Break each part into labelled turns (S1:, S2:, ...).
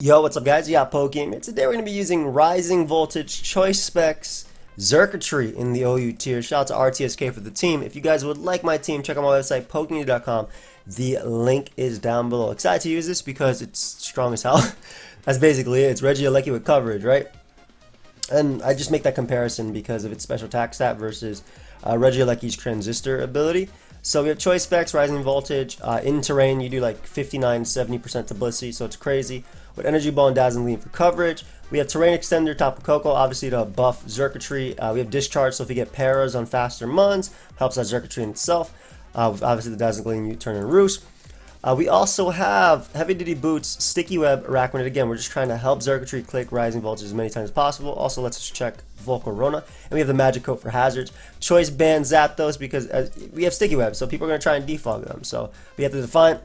S1: Yo, what's up guys? Yeah, pokeaimMD. Today we're going to be using Rising Voltage Choice Specs Xurkitree in the OU tier. Shout out to RTSK for the team. If you guys would like my team, check out my website, pokeaimMD.com. The link is down below. Excited to use this because it's strong as hell. That's basically it. It's Regieleki with coverage, right? And I just make that comparison because of its special attack stat versus Regioleki's transistor ability. So we have choice specs, rising voltage. In terrain, you do like 59-70% to Blissey, so it's crazy. With energy ball and dazzling gleam for coverage. We have terrain extender, Tapu Koko, obviously to buff Xurkitree. We have discharge, so if you get paras on faster muns, helps out Xurkitree in itself. Obviously the dazzling gleam, U-turn and roost. We also have heavy duty boots, sticky web, Arachnid. Again, we're just trying to help Xurkitree click rising voltage as many times as possible. Also lets us check Volcarona, and we have the magic coat for hazards. Choice Band Zapdos because we have sticky web, so people are going to try and defog them. So we have to define,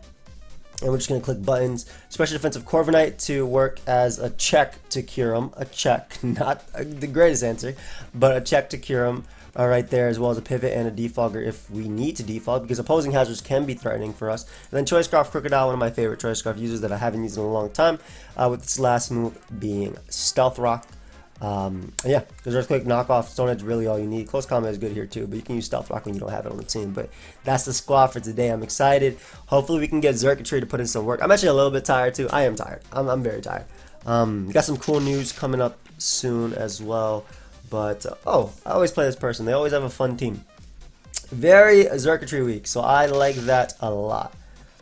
S1: and we're just going to click buttons. Special defensive Corviknight to work as a check to cure them. A check, not the greatest answer, but a check to cure them. Right there, as well as a pivot and a defogger if we need to defog, because opposing hazards can be threatening for us. And then Choice Scarf Crocodile, one of my favorite Choice Scarf users that I haven't used in a long time, with its last move being Stealth Rock. Yeah, because Earthquake, Knockoff, Stone Edge, really all you need. Close Combat is good here too, but you can use Stealth Rock when you don't have it on the team. But that's the squad for today. I'm excited. Hopefully we can get Xurkitree to put in some work. I'm actually a little bit tired too. I am tired. I'm very tired. Got some cool news coming up soon as well. But, oh, I always play this person. They always have a fun team. Very Xurkitree week, so I like that a lot.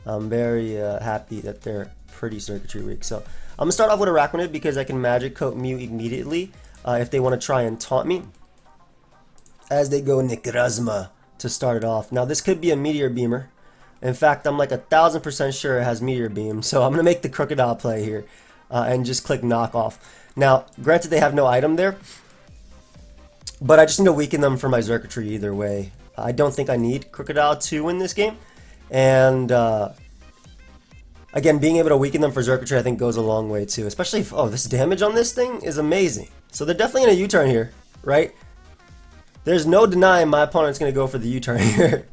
S1: I'm very happy that they're pretty Xurkitree week. So I'm going to start off with Arachnid because I can Magic Coat Mew immediately if they want to try and taunt me. As they go Necrozma to start it off. Now, this could be a Meteor Beamer. In fact, I'm like 1000% sure it has Meteor Beam. So I'm going to make the Crocodile play here and just click Knock Off. Now, granted they have no item there, but I just need to weaken them for my Xurkitree either way. I don't think I need Crocodile to win this game. And again, being able to weaken them for Xurkitree I think goes a long way too. Especially if, oh, this damage on this thing is amazing. So they're definitely going to U-turn here, right? There's no denying my opponent's going to go for the U-turn here.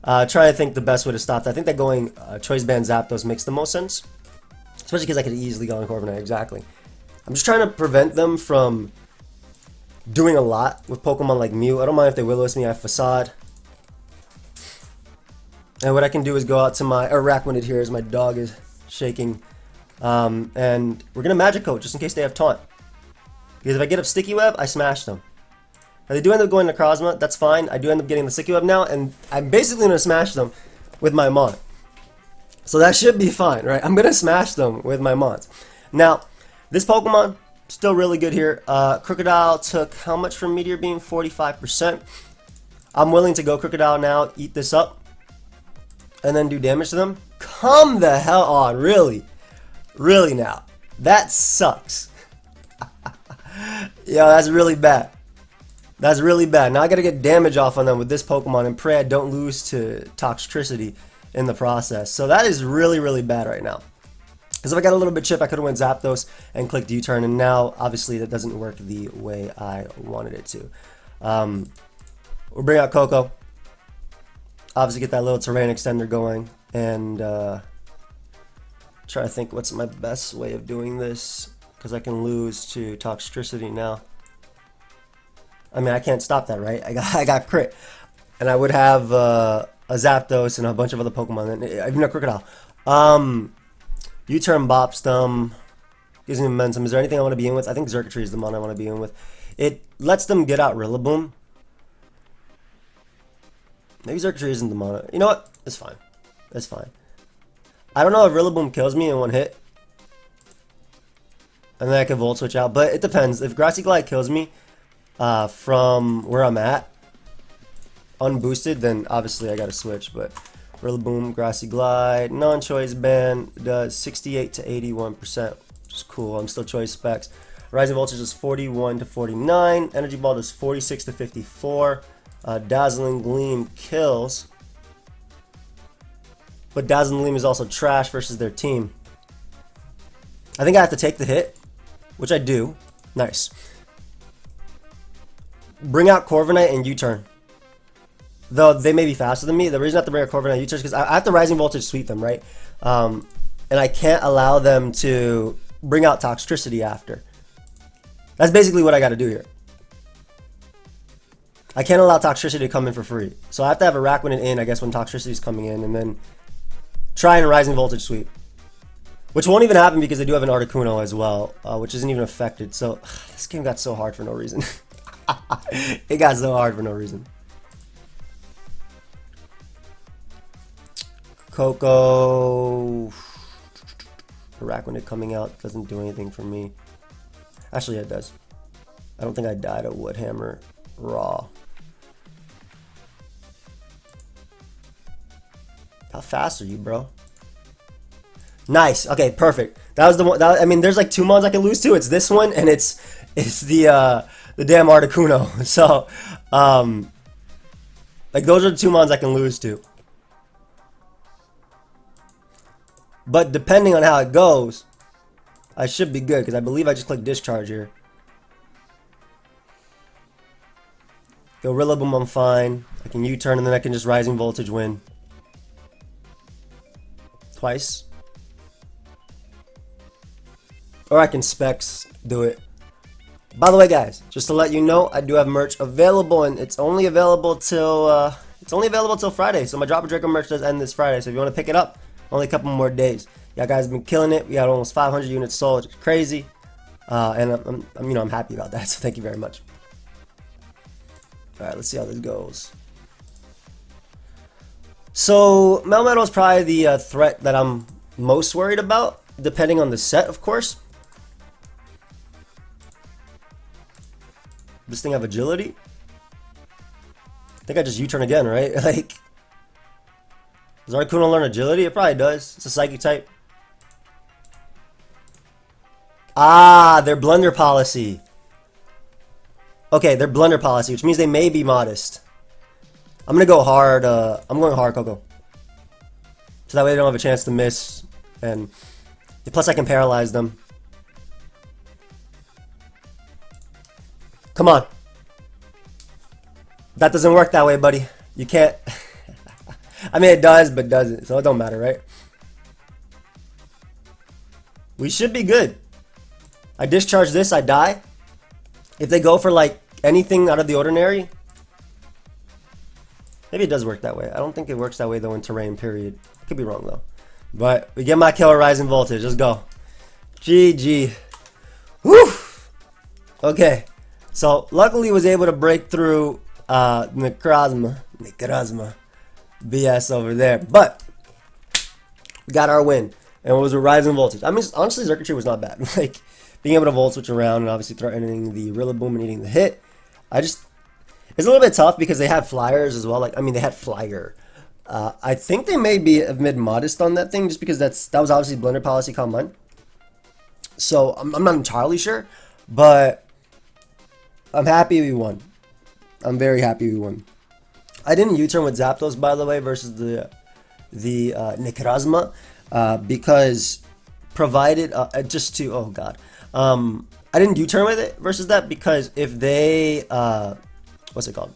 S1: Trying to think the best way to stop that. I think that going Choice Band Zapdos makes the most sense. Especially because I could easily go on Corviknight, exactly. I'm just trying to prevent them from doing a lot with Pokemon like Mew. I don't mind if they Will-O-Wisp me. I have Facade. And what I can do is go out to my Arachnid here as my dog is shaking. And we're going to Magic Coat just in case they have Taunt. Because if I get up Sticky Web, I smash them. Now they do end up going to Necrozma. That's fine. I do end up getting the Sticky Web now. And I'm basically going to smash them with my Mon. So that should be fine, right? I'm going to smash them with my Mons. Now, this Pokemon, still really good here. Crocodile took how much from Meteor Beam? 45%. I'm willing to go Crocodile now, eat this up, and then do damage to them. Come the hell on, really? Really now? That sucks. Yo, that's really bad. That's really bad. Now I gotta get damage off on them with this Pokemon and pray I don't lose to Toxtricity in the process. So that is really, really bad right now. Because if I got a little bit chip, I could have went Zapdos and clicked U-turn, and now, obviously, that doesn't work the way I wanted it to. We'll bring out Koko. Obviously, get that little terrain extender going, and try to think what's my best way of doing this, because I can lose to Toxtricity now. I mean, I can't stop that, right? I got crit, and I would have a Zapdos and a bunch of other Pokemon, and even a Crocodile. U-turn bops them, gives me momentum. Is there anything I want to be in with? I think Xurkitree is the mon I want to be in with. It lets them get out Rillaboom. Maybe Xurkitree isn't the mon. You know what? It's fine. It's fine. I don't know if Rillaboom kills me in one hit. And then I can Volt Switch out. But it depends. If Grassy Glide kills me from where I'm at, unboosted, then obviously I got to switch. But Rillaboom, Grassy Glide, non-choice band does 68 to 81%, which is cool. I'm still choice specs. Rising Voltage is 41 to 49. Energy Ball does 46 to 54. Dazzling Gleam kills. But Dazzling Gleam is also trash versus their team. I think I have to take the hit, which I do. Nice. Bring out Corviknight and U-turn. Though they may be faster than me. The reason I have to bring a Corviknight U-turn is because I have to Rising Voltage sweep them, right? and I can't allow them to bring out Toxtricity after. That's basically what I got to do here. I can't allow Toxtricity to come in for free. So I have to have a Araquanid in, I guess, when Toxtricity is coming in, and then try and Rising Voltage sweep. Which won't even happen because they do have an Articuno as well, which isn't even affected. So this game got so hard for no reason. It got so hard for no reason. Koko. Araquanid coming out doesn't do anything for me. Actually, it does. I don't think I died a Woodhammer raw. How fast are you, bro? Nice. Okay, perfect. That was the one. I mean, there's like 2 mons I can lose to. It's this one, and it's the damn Articuno. So, like those are the 2 mons I can lose to. But depending on how it goes, I should be good because I believe I just clicked discharge here. Go Rillaboom, I'm fine. I can U-turn and then I can just Rising Voltage win. Twice. Or I can Specs do it. By the way, guys, just to let you know, I do have merch available, and it's only available till Friday. So my Drop a Draco merch does end this Friday. So if you want to pick it up, only a couple more days. Yeah, guys, been killing it. We got almost 500 units sold. It's crazy, and I'm happy about that. So thank you very much. All right, let's see how this goes. So Melmetal is probably the threat that I'm most worried about, depending on the set, of course. This thing have agility? I think I just U-turn again, right? Like, does Articuno learn agility? It probably does. It's a psychic type. Ah, their blunder policy. Okay, their blunder policy, which means they may be modest. I'm gonna go hard. I'm going hard, Koko. So that way they don't have a chance to miss, and plus I can paralyze them. Come on. That doesn't work that way, buddy. You can't. I mean, it does, but doesn't. So it don't matter, right? We should be good. I discharge this, I die. If they go for like anything out of the ordinary, maybe it does work that way. I don't think it works that way though in terrain, period. I could be wrong though. But we get my killer Rising Voltage. Let's go. GG. Whew. Okay. So luckily was able to break through Necrozma BS over there. But we got our win. And it was a Rising Voltage. I mean, honestly, Xurkitree was not bad. Like, being able to Volt Switch around and obviously threatening the Rillaboom and eating the hit. It's a little bit tough because they had flyers as well. Like, I mean, they had flyer. I think they may be a mid-modest on that thing just because that was obviously Blender Policy Combine. So, I'm not entirely sure. But I'm happy we won. I'm very happy we won. I didn't U-turn with Zapdos, by the way, versus the Necrozma. Because provided oh god, I didn't U-turn with it versus that because if they what's it called?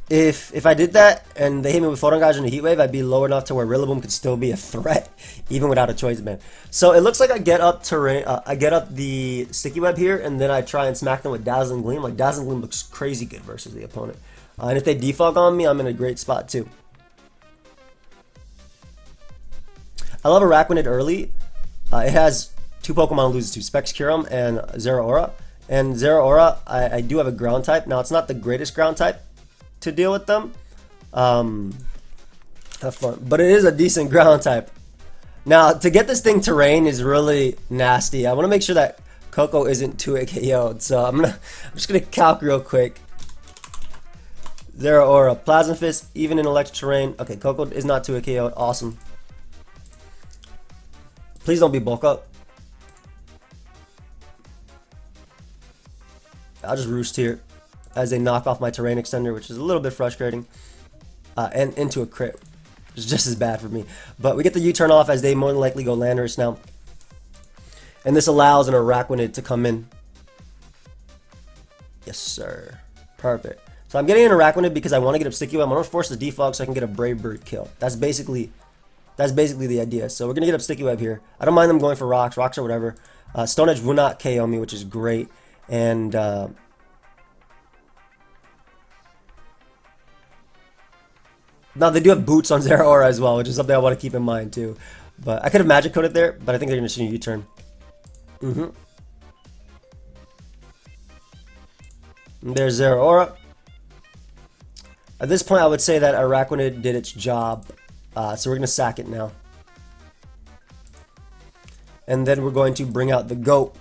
S1: If I did that and they hit me with Photon Gouge and a Heat Wave, I'd be low enough to where Rillaboom could still be a threat even without a Choice Band. So it looks like I get up terrain, I get up the Sticky Web here, and then I try and smack them with Dazzling Gleam. Like Dazzling Gleam looks crazy good versus the opponent, and if they defog on me, I'm in a great spot too. I love Araquanid early. It has 2 Pokemon it loses to, Specs Kyurem and Zeraora. And Zeraora, I do have a ground type. Now, it's not the greatest ground type to deal with them. Have fun. But it is a decent ground type. Now, to get this thing terrain is really nasty. I want to make sure that Koko isn't 2 KO'd. So I'm just gonna calc real quick. Zeraora, Plasma Fist, even in electric terrain. Okay, Koko is not 2 KO'd. Awesome. Please don't be bulk up. I'll just roost here as they knock off my terrain extender, which is a little bit frustrating. And into a crit, which is just as bad for me. But we get the U-turn off as they more than likely go Landorus now. And this allows an Araquanid to come in. Yes, sir. Perfect. So I'm getting an Araquanid because I want to get up Sticky Web. I'm going to force the defog so I can get a Brave Bird kill. That's basically That's basically the idea. So we're going to get up Sticky Web here. I don't mind them going for rocks or whatever. Stone Edge will not KO me, which is great. And now they do have boots on Zeraora as well, which is something I want to keep in mind too. But I could have Magic Coded there, but I think they're going to shoot a U-turn. There's Zeraora. At this point, I would say that Araquanid did its job. So we're going to sack it now. And then we're going to bring out the GOAT.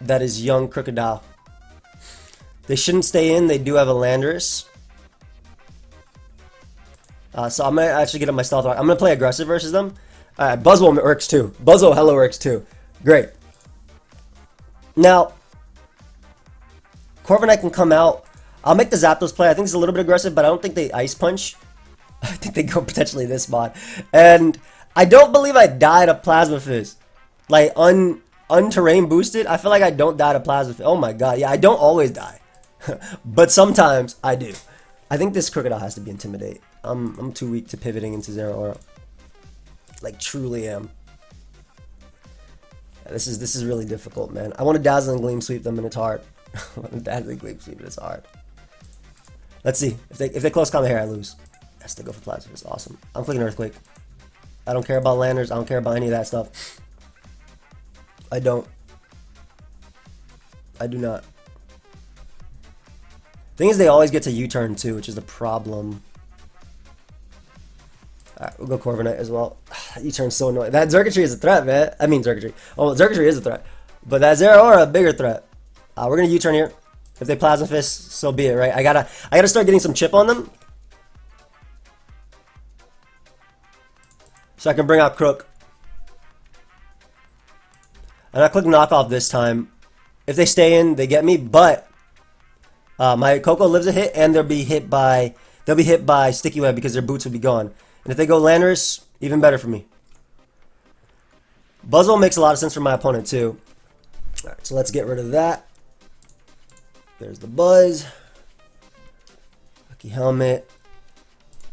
S1: That is young Crocodile. They shouldn't stay in. They do have a Landorus. So I'm going to actually get up my Stealth Rock. I'm going to play aggressive versus them. Buzzwole works too. Buzzwole hella works too. Great. Now, Corviknight can come out. I'll make the Zapdos play. I think it's a little bit aggressive, but I don't think they Ice Punch. I think they go potentially this spot. And I don't believe I died of Plasma Fizz. Like, un-terrain boosted. I feel like I don't die to Plasma Fizz. Oh my god. Yeah, I don't always die. But sometimes I do. I think this Crocodile has to be Intimidate. I'm too weak to pivoting into Zeraora. Like, truly am. Yeah, this is really difficult, man. I want to Dazzling Gleam sweep them, and it's hard. I want to Dazzling Gleam sweep, and it's hard. Let's see. If they close combat here, I lose. Yes, they go for Plasma. It's awesome. I'm clicking Earthquake. I don't care about Landers. I don't care about any of that stuff. I don't. I do not. Thing is, they always get to U-turn too, which is the problem. Alright, we'll go Corviknight as well. U-turn's so annoying. That Xurkitree is a threat, man. I mean Xurkitree. Oh, Xurkitree is a threat. But that Zeraora, a bigger threat. We're gonna U-turn here. If they Plasma Fist, so be it, right? I gotta start getting some chip on them. So I can bring out Crook. And I click Knockoff this time. If they stay in, they get me, but my Koko lives a hit, and they'll be hit by Sticky Web because their boots will be gone. And if they go Landorus, even better for me. Buzzwole makes a lot of sense for my opponent too. Alright, so let's get rid of that. There's the Buzz. Lucky Helmet.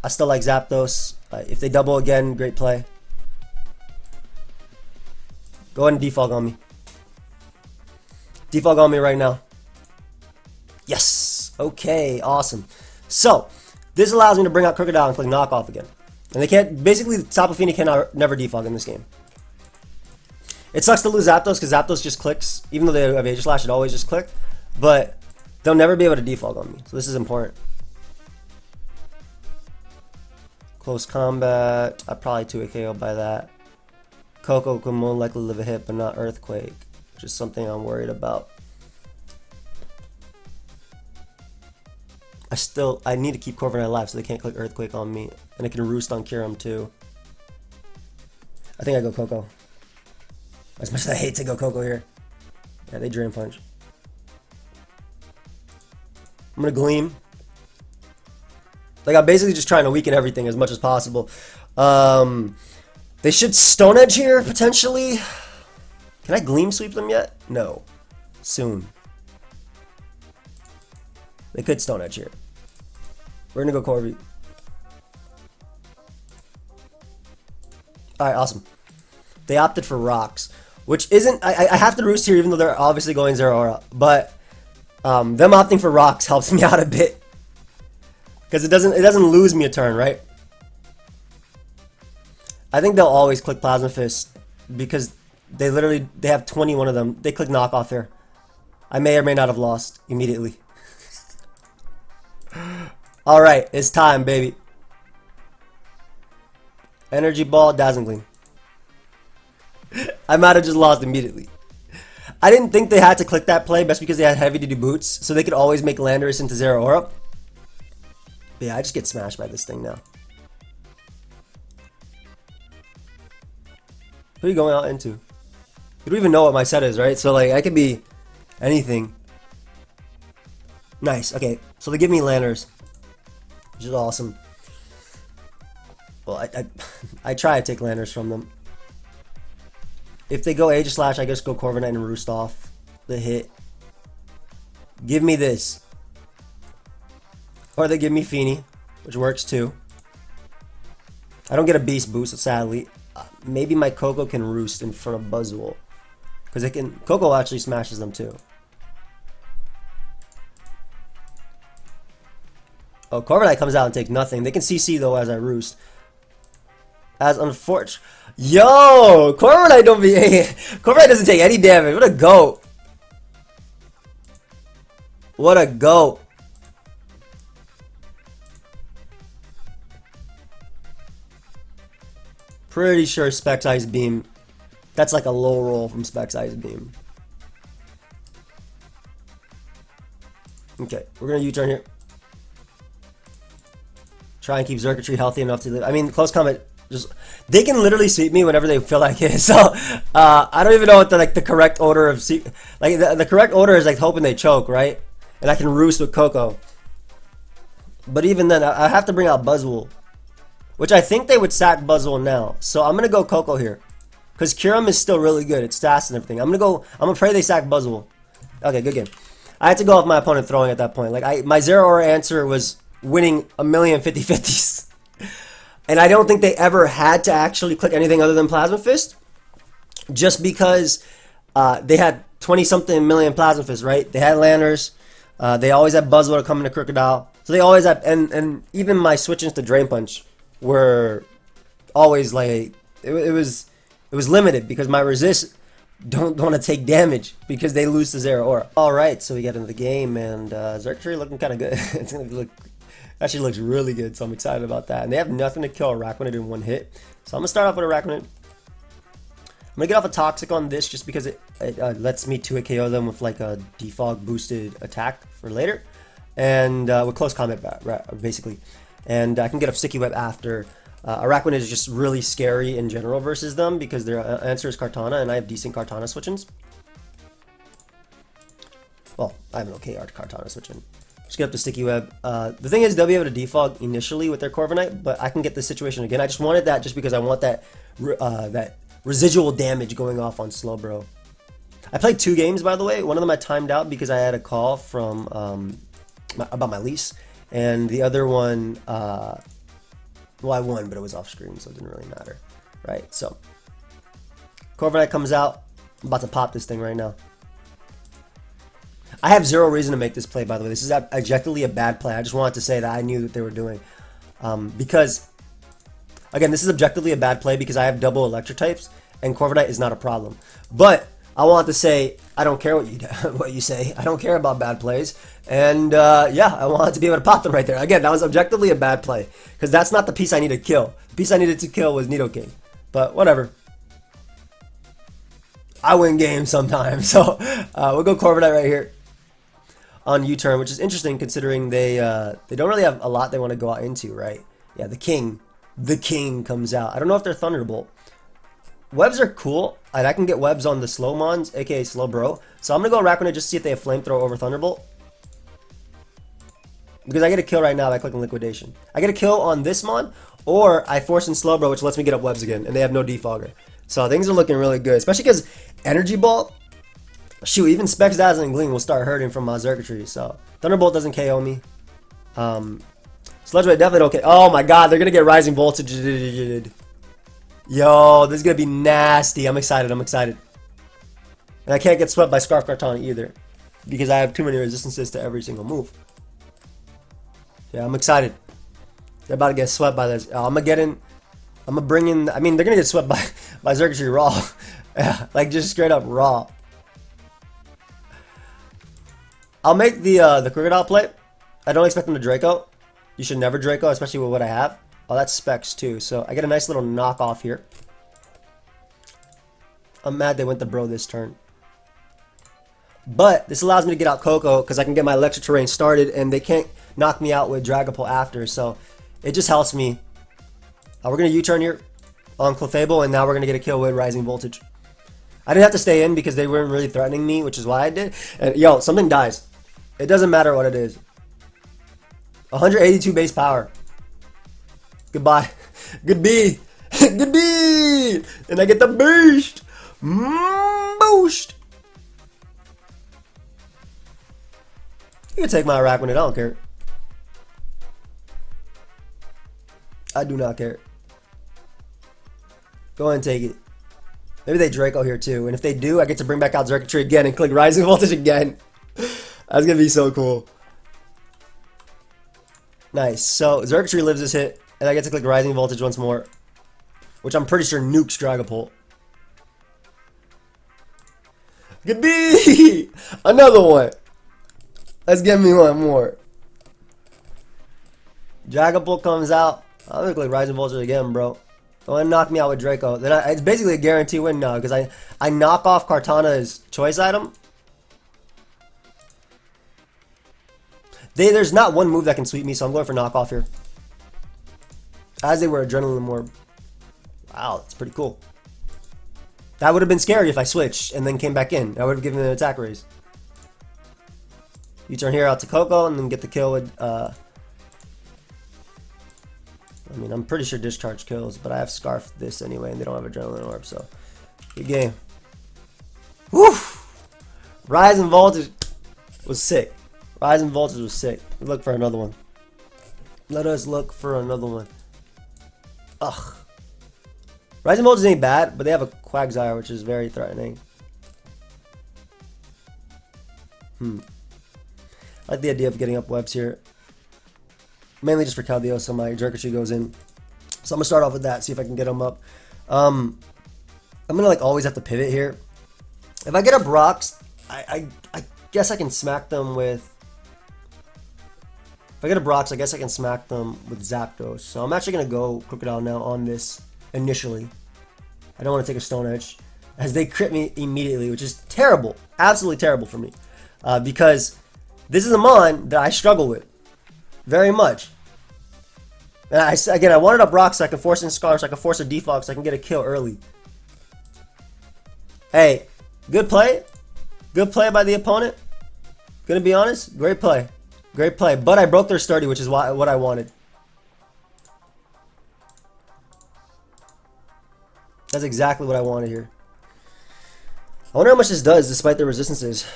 S1: I still like Zapdos. If they double again, great play. Go ahead and defog on me. Defog on me right now. Yes! Okay, awesome. So, this allows me to bring out Crocodile and click Knockoff again. And they can't, basically, Tapu Fini can never defog in this game. It sucks to lose Zapdos because Zapdos just clicks. Even though they have Aegis Slash, it always just click. But they'll never be able to defog on me. So this is important. Close combat. I probably 2 KO by that. Koko can more likely live a hit, but not Earthquake, which is something I'm worried about. I need to keep Corviknight alive so they can't click Earthquake on me. And it can roost on Kyurem too. I think I go Koko. As much as I hate to go Koko here. Yeah, they Drain Punch. I'm gonna Gleam. Like, I'm basically just trying to weaken everything as much as possible. They should Stone Edge here, potentially. Can I Gleam Sweep them yet? No. Soon. They could Stone Edge here. We're gonna go Corby. Alright, awesome. They opted for Rocks, which isn't... I have to Roost here even though they're obviously going Zeraora, but them opting for Rocks helps me out a bit. Because it doesn't lose me a turn, right? I think they'll always click Plasma Fist because they have 21 of them. They click Knockoff here. I may or may not have lost immediately. Alright, it's time, baby. Energy Ball, Dazzling Gleam. I might have just lost immediately. I didn't think they had to click that play, best because they had heavy duty boots, so they could always make Landorus into Zeraora. But yeah, I just get smashed by this thing now. Who are you going out into? You don't even know what my set is, right? So like, I could be anything. Nice, okay. So they give me Landorus, which is awesome. Well, I try to take Landorus from them. If they go Aegis Slash, I just go Corviknight and Roost off the hit. Give me this. Or they give me Fini, which works too. I don't get a beast boost, sadly. Maybe my Koko can roost in front of Buzzwole. Because Koko actually smashes them too. Oh, Corviknight comes out and takes nothing. They can CC though as I roost. As unfortunate. Yo! Corviknight don't be. Corviknight doesn't take any damage. What a goat. What a goat. Pretty sure Specs Ice Beam. That's like a low roll from Specs Ice Beam. Okay, we're gonna U-turn here. Try and keep Xurkitree healthy enough to live. I mean, close combat. They can literally sweep me whenever they feel like it. So I don't even know what the correct order of the correct order is, like hoping they choke, right? And I can roost with Koko. But even then, I have to bring out Buzzwole, which I think they would sack Buzzwole now. So I'm gonna go Koko here, because Kyurem is still really good. It's stats and everything. I'm gonna pray they sack Buzzwole. Okay, good game. I had to go off my opponent throwing at that point. Like my Zeraora answer was winning a million 50-50s. And I don't think they ever had to actually click anything other than Plasma Fist, just because they had 20-something million Plasma Fists, right? They had Lanners. They always had Buzzwole to come into Crocodile. So they always had, and even my switch-ins to Drain Punch were always like, it was limited because my resist don't want to take damage because they lose to Zeraora. Alright, so we get into the game, and Xurkitree looking kind of good. It's going to look. Actually looks really good, so I'm excited about that. And they have nothing to kill Araquanid in one hit. So I'm going to start off with Araquanid. I'm going to get off a Toxic on this just because it lets me 2-hit KO them with like a defog boosted attack for later. And with close combat, basically. And I can get a Sticky Web after. Araquanid is just really scary in general versus them because their answer is Kartana, and I have decent Kartana switch-ins. Well, I have an okay Kartana switch-in. Just get up the Sticky Web. The thing is, they'll be able to defog initially with their Corviknight, but I can get this situation again. I just wanted that just because I want that that residual damage going off on Slowbro. I played 2 games, by the way. One of them I timed out because I had a call from about my lease, and the other one, well, I won, but it was off screen, so it didn't really matter, right? So Corviknight comes out. I'm about to pop this thing right now. I have zero reason to make this play, by the way. This is objectively a bad play. I just wanted to say that I knew what they were doing. Because, again, this is objectively a bad play because I have double electric types, and Corviknight is not a problem. But I want to say, I don't care what you say. I don't care about bad plays. And, yeah, I wanted to be able to pop them right there. Again, that was objectively a bad play because that's not the piece I needed to kill. The piece I needed to kill was Nidoking. But whatever. I win games sometimes. So we'll go Corviknight right here on U-turn, which is interesting considering they don't really have a lot they want to go out into, right? Yeah, the king comes out. I don't know if they're Thunderbolt. Webs are cool, and I can get webs on the slow mons, aka Slowbro. So I'm gonna go Araquanid just to see if they have Flamethrower over Thunderbolt, because I get a kill right now by clicking Liquidation. I get a kill on this mon, or I force in Slowbro, which lets me get up webs again, and they have no defogger. So things are looking really good, especially because Energy Ball. Shoot, even Specs Dazzling Gleam will start hurting from my Xurkitree, so Thunderbolt doesn't KO me. Sludge Wave definitely don't KO. Oh my god, they're gonna get Rising Voltage. Yo, this is gonna be nasty. I'm excited, I'm excited. And I can't get swept by Scarf Kartana either, because I have too many resistances to every single move. Yeah, I'm excited. They're about to get swept by this. I'm gonna bring in, I mean, they're gonna get swept by Xurkitree raw. Yeah, like just straight up raw. I'll make the Crocodile play. I don't expect them to Draco. You should never Draco, especially with what I have. Oh, that's Specs too, so I get a nice little knockoff here. I'm mad they went to Bro this turn. But this allows me to get out Koko because I can get my Electric Terrain started and they can't knock me out with Dragapult after, so it just helps me. We're going to U-turn here on Clefable, and now we're going to get a kill with Rising Voltage. I didn't have to stay in because they weren't really threatening me, which is why I did. And yo, something dies. It doesn't matter what it is. 182 base power. Goodbye. Good B. Good B. And I get the boost. Boost. You can take my Araquanid. I don't care. I do not care. Go ahead and take it. Maybe they Draco here too. And if they do, I get to bring back out Xurkitree again and click Rising Voltage again. That's going to be so cool. Nice. So Xurkitree lives this hit. And I get to click Rising Voltage once more. Which I'm pretty sure nukes Dragapult. Good B! Another one. Let's give me one more. Dragapult comes out. I'm going to click Rising Voltage again, bro. Don't knock me out with Draco. Then it's basically a guarantee win now because I knock off Kartana's choice item. There's not one move that can sweep me, so I'm going for knockoff here. As they were Adrenaline Orb. Wow, that's pretty cool. That would have been scary if I switched and then came back in. I would have given an attack raise. You turn here out to Koko and then get the kill with I mean, I'm pretty sure Discharge kills, but I have Scarfed this anyway, and they don't have Adrenaline Orb, so good game. Woo! Rising Voltage was sick. Rising Voltage was sick. Look for another one. Let us look for another one. Ugh. Rising Voltage ain't bad, but they have a Quagsire, which is very threatening. I like the idea of getting up webs here. Mainly just for Caldio, so my Xurkitree goes in. So I'm gonna start off with that, see if I can get him up. I'm gonna like always have to pivot here. If I get up rocks, I guess I can smack them with. If I get up rocks, I guess I can smack them with Zapdos. So I'm actually gonna go Crocodile now on this initially. I don't want to take a Stone Edge, as they crit me immediately, which is terrible, absolutely terrible for me, because this is a mon that I struggle with very much. And I wanted up rocks so I can force in Scarf, so I can force a defog, so I can get a kill early. Hey, good play. Good play by the opponent. Gonna be honest, great play. Great play. But I broke their sturdy, which is what I wanted. That's exactly what I wanted here. I wonder how much this does despite their resistances.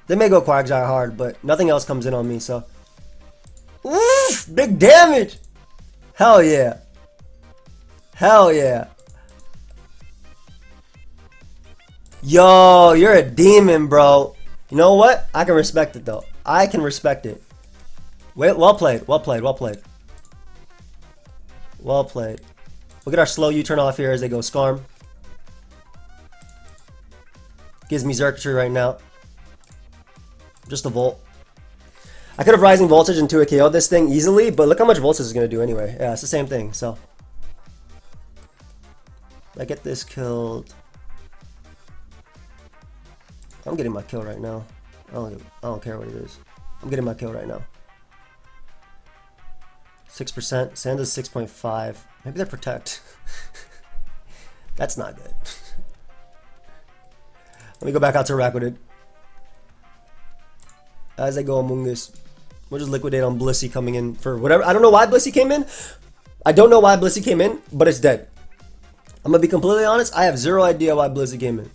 S1: They may go Quagsire hard, but nothing else comes in on me, so. Oof! Big damage! Hell yeah. Hell yeah. Yo, you're a demon, bro. You know what? I can respect it, though. I can respect it. Wait, well played. Well played. Well played. Well played. We'll get our slow U-turn off here as they go Scarm. Gives me Xurkitree right now. Just a Volt. I could have Rising Voltage into a KO this thing easily, but look how much Voltage is going to do anyway. Yeah, it's the same thing, so. I get this killed. I'm getting my kill right now. I don't care what it is. I'm getting my kill right now. 6%. Sanda's 6.5. Maybe they're Protect. That's not good. Let me go back out to Rakuten. As I go among this, we'll just liquidate on Blissey coming in for whatever. I don't know why Blissey came in. I don't know why Blissey came in, but it's dead. I'm going to be completely honest. I have zero idea why Blissey came in.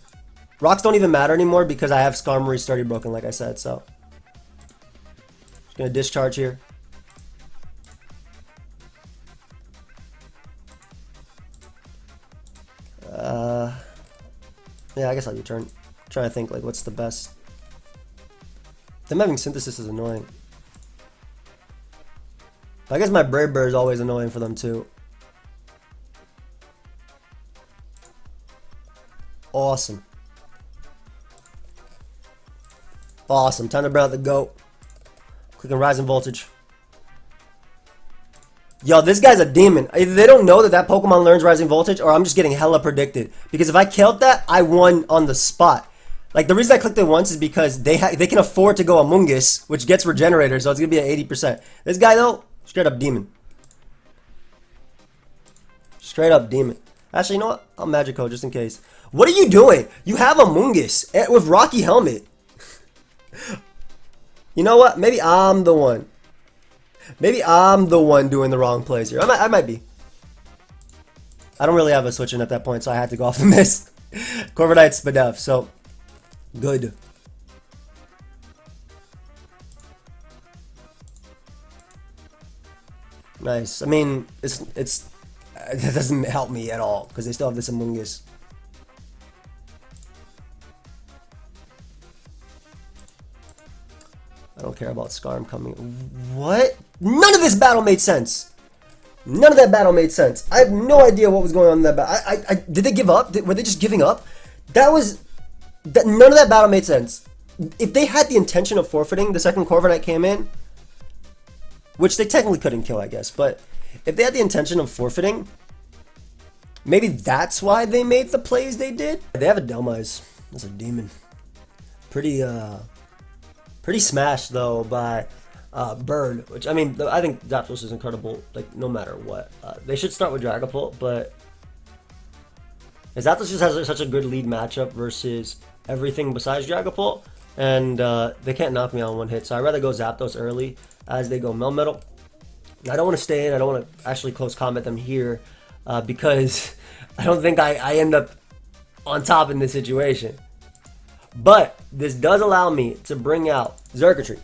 S1: Rocks don't even matter anymore because I have Skarmory Sturdy broken, like I said, so. Just going to discharge here. Yeah, I guess I'll U-turn. Trying to think, like, what's the best. Them having Synthesis is annoying. I guess my Brave Bird is always annoying for them, too. Awesome. Awesome. Time to bring out the GOAT. Clicking Rising Voltage. Yo, this guy's a demon. Either they don't know that that Pokemon learns Rising Voltage, or I'm just getting hella predicted. Because if I killed that, I won on the spot. Like, the reason I clicked it once is because they can afford to go Among Us, which gets Regenerator, so it's going to be at 80%. This guy, though, straight up demon. Straight up demon. Actually, you know what? I'll Magico just in case. What are you doing? You have Among Us with Rocky Helmet. You know what? Maybe I'm the one. Maybe I'm the one doing the wrong plays here. I might be. I don't really have a switch in at that point, so I had to go off the miss. Corviknight's Spadef, so good. Nice. I mean, it's that doesn't help me at all because they still have this Amoonguss. I don't care about Skarm coming. What? None of this battle made sense. None of that battle made sense. I have no idea what was going on in that battle. Did they give up? Were they just giving up? None of that battle made sense. If they had the intention of forfeiting, the second Corviknight came in, which they technically couldn't kill, I guess, but if they had the intention of forfeiting, maybe that's why they made the plays they did. They have a Dhelmise. That's a demon. Pretty smashed though by Bird, which I mean, I think Zapdos is incredible. Like no matter what, they should start with Dragapult, but Zapdos just has such a good lead matchup versus everything besides Dragapult, and they can't knock me on one hit. So I'd rather go Zapdos early as they go Melmetal. I don't want to stay in. I don't want to actually close combat them here because I don't think I end up on top in this situation. But this does allow me to bring out Xurkitree.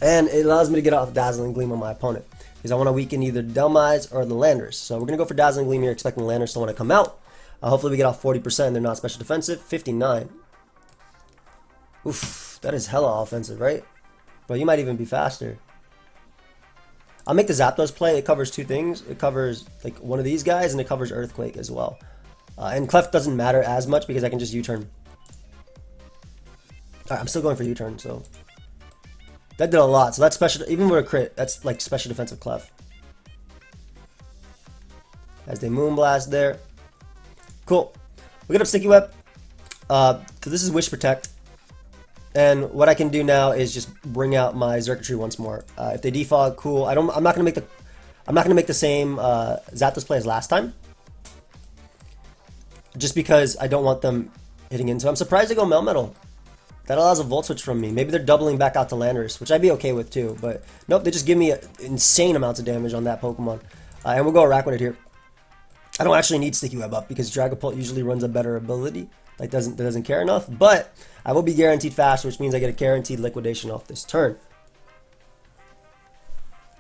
S1: And it allows me to get off Dazzling Gleam on my opponent. Because I want to weaken either Dhelmise or the Landers. So we're going to go for Dazzling Gleam here, expecting Landers to want to come out. Hopefully we get off 40% and they're not special defensive. 59. Oof, that is hella offensive, right? But you might even be faster. I'll make the Zapdos play. It covers two things. It covers like one of these guys and it covers Earthquake as well. And Clef doesn't matter as much because I can just U-turn. Alright, I'm still going for U-turn, so that did a lot. So that's special, even with a crit, that's like special defensive Clef. As they Moonblast there. Cool. We get up Sticky Web. So this is Wish Protect. And what I can do now is just bring out my Xurkitree once more. If they defog, cool. I'm not gonna make the same Zapdos play as last time. Just because I don't want them hitting into. I'm surprised they go Melmetal. That allows a Volt Switch from me. Maybe they're doubling back out to Landers, which I'd be okay with too. But nope, they just give me insane amounts of damage on that Pokemon. And we'll go Araquanid here. I don't actually need Sticky Web up because Dragapult usually runs a better ability. Like doesn't care enough. But I will be guaranteed fast, which means I get a guaranteed liquidation off this turn.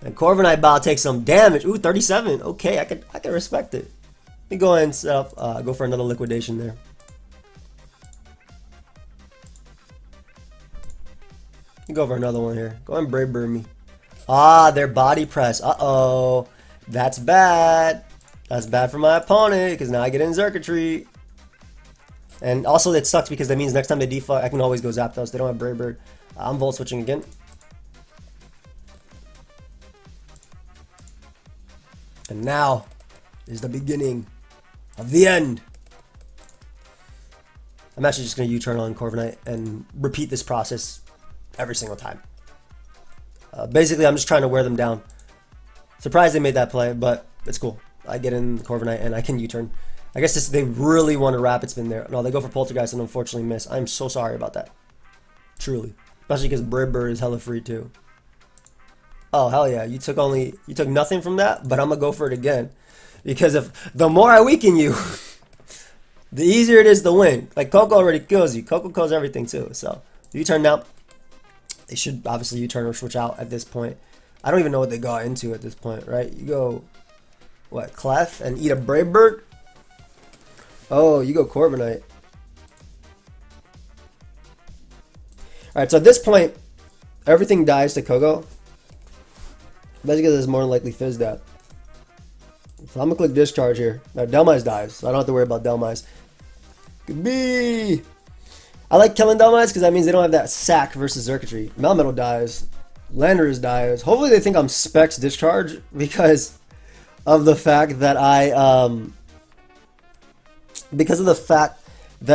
S1: And Corviknight Bow takes some damage. Ooh, 37. Okay, I can respect it. Let me go ahead and set up, go for another liquidation there. Go for another one here. Go and Brave Bird me. Ah, their Body Press. Uh-oh. That's bad. That's bad for my opponent because now I get in Xurkitree. And also it sucks because that means next time they defog, I can always go Zapdos. They don't have Brave Bird. I'm Volt Switching again. And now is the beginning of the end. I'm actually just going to U-turn on Corviknight and repeat this process every single time. Basically, I'm just trying to wear them down. Surprised they made that play, but it's cool. I get in Corviknight and I can U-turn. I guess they really want a Rapid Spin there. No, they go for Poltergeist and unfortunately miss. I'm so sorry about that. Truly. Especially because Brave Bird is hella free too. Oh, hell yeah. You took nothing from that, but I'm going to go for it again. Because if the more I weaken you, the easier it is to win. Like Koko already kills you. Koko kills everything too. So, U-turn now. They should obviously U-turn or switch out at this point. I don't even know what they got into at this point, right? You go, what, Clef and eat a Brave Bird? Oh, you go Corviknight. Alright, so at this point, everything dies to Koko. Basically, there's more than likely Fizz Death. So I'm going to click Discharge here. Now, Dhelmise dies, so I don't have to worry about Dhelmise. Could be. I like killing Dhelmise because that means they don't have that sack versus Xurkitree. Melmetal dies. Landers dies. Hopefully they think I'm Specs Discharge because of the fact that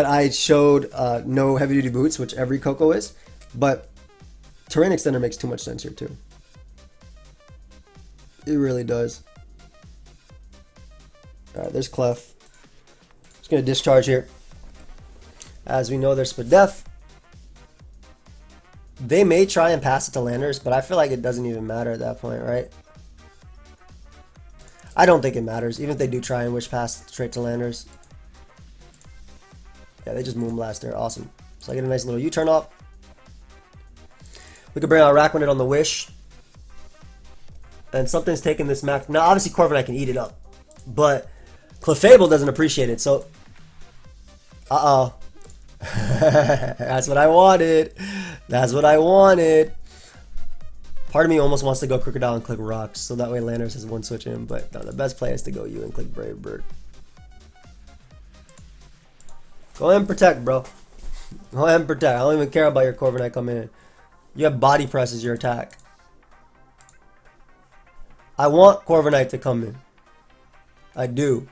S1: I showed no heavy duty boots, which every Koko is. But Terrain Extender makes too much sense here too. It really does. Alright, there's Clef. Just gonna Discharge here. As we know, there's Spadef. They may try and pass it to Landers, but I feel like it doesn't even matter at that point, right? I don't think it matters, even if they do try and Wish Pass straight to Landers. Yeah, they just Moonblast there. Awesome. So I get a nice little U-turn off. We could bring out Araquanid on the Wish. And something's taking this max. Now, obviously, Corviknight can eat it up. but Clefable doesn't appreciate it. So, uh-oh. That's what I wanted. That's what I wanted. Part of me almost wants to go Crocodile and click Rocks, so that way Landorus has one switch in, but no, the best play is to go you and click Brave Bird. Go ahead and protect, bro. Go ahead and protect. I don't even care about your Corviknight coming in. You have Body Press as your attack. I want Corviknight to come in. I do.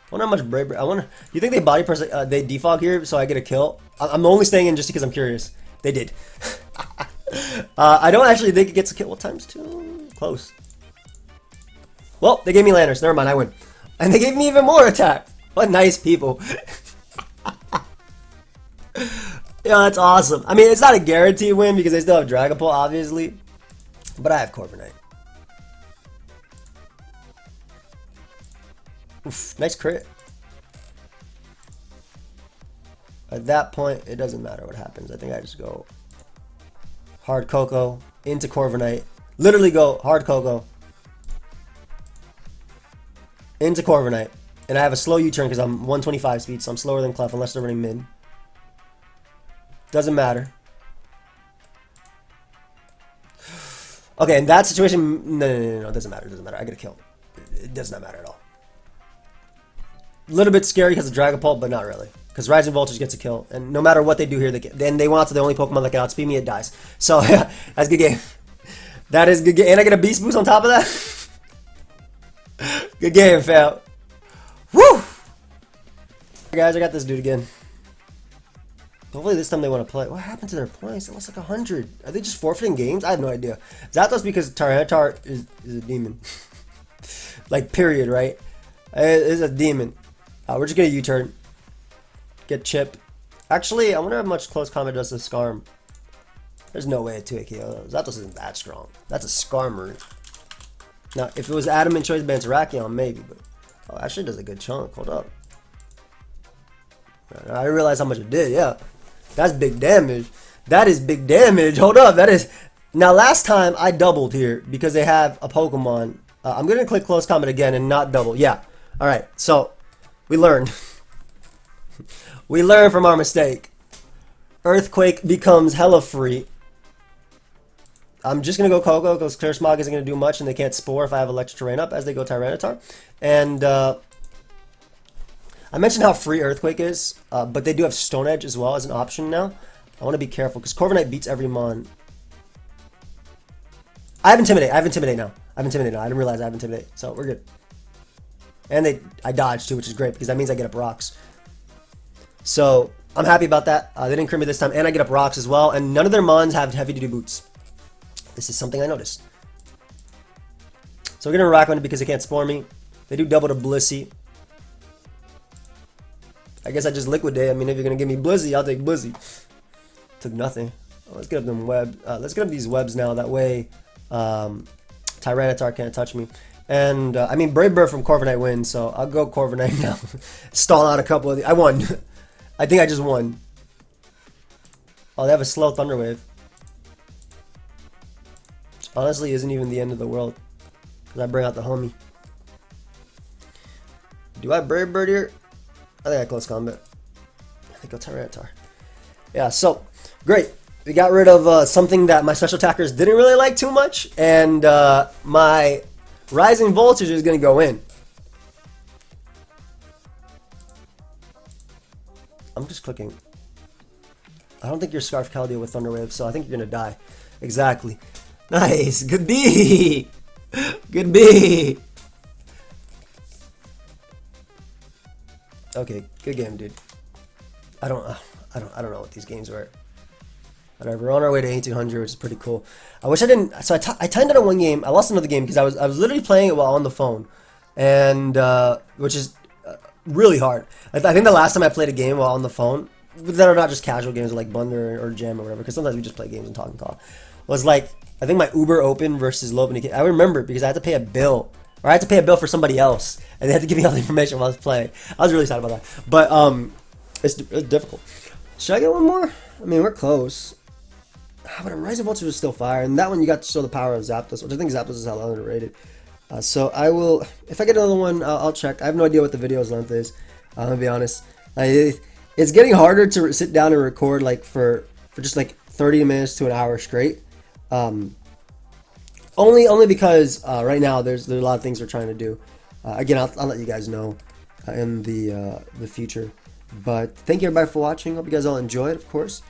S1: I wonder how much Brave Bird. I wonder. You think they Body Press? They defog here, so I get a kill. I'm only staying in just because I'm curious. They did. I don't actually think it gets a kill. What times two? Close. Well, they gave me Landorus. Never mind, I win. And they gave me even more attack. What nice people. Yeah, that's awesome. I mean, it's not a guaranteed win because they still have Dragapult, obviously. But I have Corviknight. Oof, nice crit. At that point, it doesn't matter what happens. I think I just go Hard Koko into Corviknight. Literally go Hard Koko into Corviknight. And I have a slow U-turn because I'm 125 speed, so I'm slower than Clef unless they're running mid. Doesn't matter. Okay, in that situation, no, it doesn't matter. It doesn't matter. I get a kill. It does not matter at all. A little bit scary because of Dragapult, but not really. Because Rising Voltage gets a kill, and no matter what they do here, then they want to the only Pokemon that can outspeed me, it dies. So yeah, that's a good game. That is a good game, and I get a Beast Boost on top of that. Good game, fam. Woo! Guys, I got this dude again. Hopefully this time they want to play. What happened to their points? It lost like 100. Are they just forfeiting games? I have no idea. Zapdos because Tyranitar is a demon. Like, period, right? It is a demon. We're just going to U-turn. Get Chip. Actually, I wonder how much close combat does to Skarm. There's no way a 2-hit KO. Zapdos isn't that strong. That's a Skarmory. Now, if it was Adamant Choice Band Terrakion, maybe. But actually does a good chunk. Hold up. I didn't realize how much it did. Yeah. That's big damage. That is big damage. Hold up. That is... Now, last time I doubled here because they have a Pokemon. I'm going to click Close Combat again and not double. Yeah. All right. So, we learned. We learned from our mistake. Earthquake becomes hella free. I'm just going to go Koko because Clear Smog isn't going to do much and they can't Spore if I have Electric Terrain up as they go Tyranitar. And I mentioned how free Earthquake is, but they do have Stone Edge as well as an option now. I want to be careful because Corviknight beats every Mon. I have Intimidate. I have Intimidate now. I didn't realize I have Intimidate, so we're good. And I dodged too, which is great because that means I get up rocks. So I'm happy about that. They didn't crit me this time, and I get up rocks as well. And none of their Mons have heavy-duty boots. This is something I noticed. So we're gonna rock on it because they can't Spore me. They do double to Blissey. I guess I just liquidate. I mean, if you're gonna give me Blissey, I'll take Blissey. Took nothing. Let's get up them webs. Let's get up these webs now. That way, Tyranitar can't touch me. And I mean, Brave Bird from Corviknight wins, so I'll go Corviknight now. Stall out a couple of the. I won. I think I just won. Oh, they have a slow Thunder Wave. Which honestly isn't even the end of the world. Because I bring out the homie. Do I Brave Bird here? I think I close combat. I think I'll Tyranitar. Yeah, so, great. We got rid of something that my special attackers didn't really like too much. And my Rising Voltage is going to go in. I'm just clicking. I don't think you're Scarf Caldio with Thunder Wave, so I think you're going to die. Exactly. Nice. Good B. Good B. Okay, good game, dude. I don't know what these games were. Whatever, we're on our way to 1800, which is pretty cool. I wish I didn't. So I timed out on one game. I lost another game because I was literally playing it while on the phone, and which is really hard. I think the last time I played a game while on the phone, that are not just casual games like Blunder or Jam or whatever, because sometimes we just play games and talk and call, was like I think my Uber Open versus Lopen. I remember because I had to pay a bill. Or I had to pay a bill for somebody else, and they had to give me all the information while I was playing. I was really sad about that. But it's difficult. Should I get one more? I mean, we're close. But Rising Voltage was still fire, and that one you got to show the power of Zapdos, which I think Zapdos is hella underrated. So I will, if I get another one, I'll check. I have no idea what the video's length is. I'm gonna be honest. It's getting harder to sit down and record like for just like 30 minutes to an hour straight. Only because right now there's a lot of things we're trying to do. Again, I'll let you guys know in the future. But thank you everybody for watching. Hope you guys all enjoyed. Of course,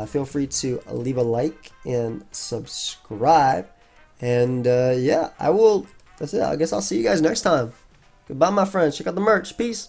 S1: feel free to leave a like and subscribe. And yeah, I will. That's it. I guess I'll see you guys next time. Goodbye, my friends. Check out the merch. Peace.